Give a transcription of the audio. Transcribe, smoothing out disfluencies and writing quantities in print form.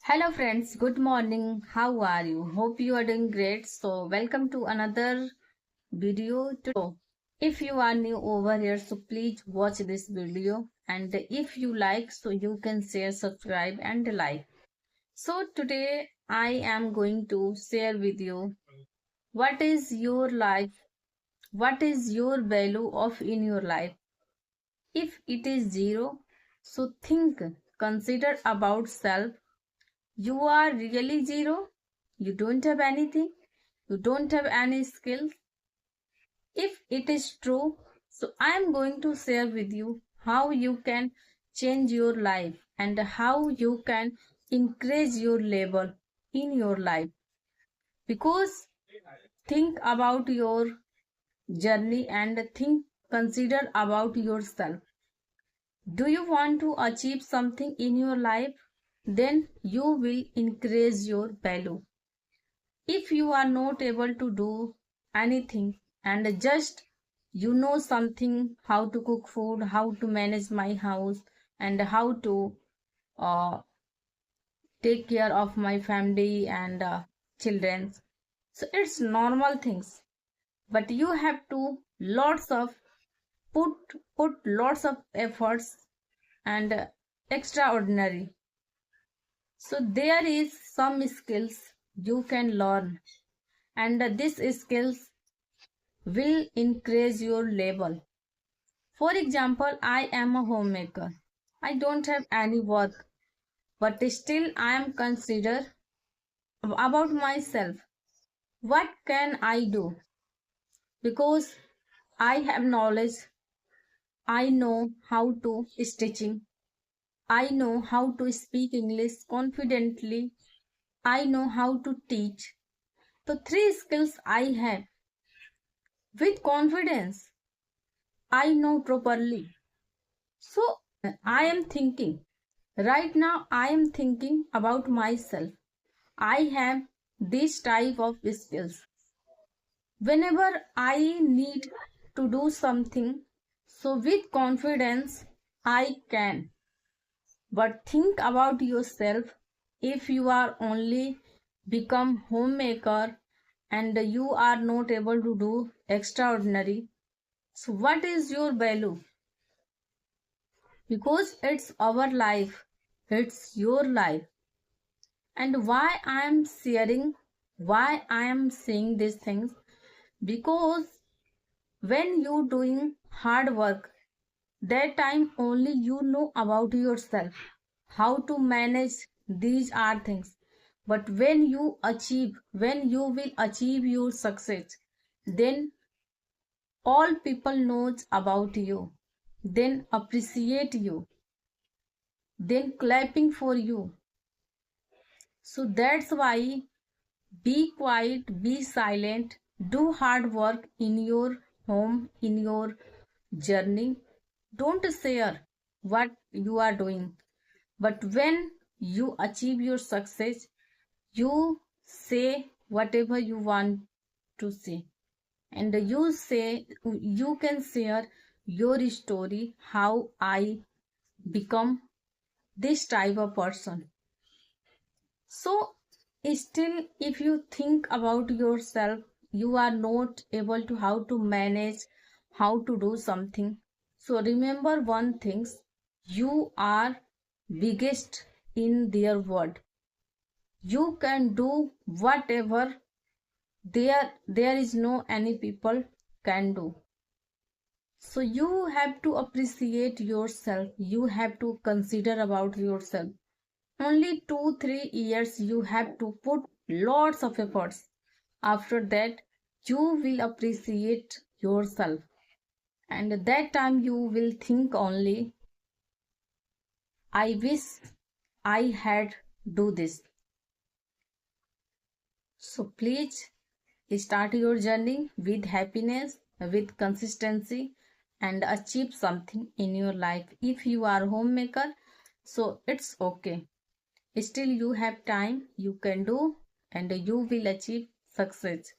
Hello friends, good morning. How are you? Hope you are doing great. So welcome to another video. If you are new over here, so please watch this video, and if you like, so you can share, subscribe and like. So today I am going to share with you what is your life, what is your value of in your life. If it is zero, so think, consider about self. You are really zero. You don't have anything. You don't have any skills. If it is true, so I am going to share with you how you can change your life and how you can increase your level in your life. Because think about your journey and consider about yourself. Do you want to achieve something in your life? Then you will increase your value. If you are not able to do anything and just something, how to cook food, how to manage my house, and how to uh, take care of my family and children, so it's normal things, but you have to lots of put lots of efforts and extraordinary. So there is some skills you can learn, and these skills will increase your level. For example, I am a homemaker. I don't have any work, but still I am consider about myself. What can I do? Because I have knowledge, I know how to stitching, I know how to speak English confidently, I know how to teach. The three skills I have with confidence, I know properly. So I am thinking, right now I am thinking about myself. I have this type of skills. Whenever I need to do something, so with confidence I can. But think about yourself. If you are only become homemaker and you are not able to do extraordinary, so what is your value? Because it's our life, it's your life. And why I am sharing, why I am saying these things? Because when you doing hard work, that time only you know about yourself, how to manage these are things. But when you will achieve your success, then all people knows about you, then appreciate you, then clapping for you. So that's why be quiet, be silent, do hard work in your home, in your journey. Don't share what you are doing. But when you achieve your success, you say whatever you want to say. And you can share your story, how I become this type of person. So, still, if you think about yourself, you are not able to how to manage, how to do something. So remember one thing, you are biggest in their world. You can do whatever there is no any people can do. So you have to appreciate yourself. You have to consider about yourself. Only 2-3 years you have to put lots of efforts. After that, you will appreciate yourself. And at that time you will think only, I wish I had do this. So please start your journey with happiness, with consistency, and achieve something in your life. If you are homemaker, so it's okay. Still you have time, you can do, and you will achieve success.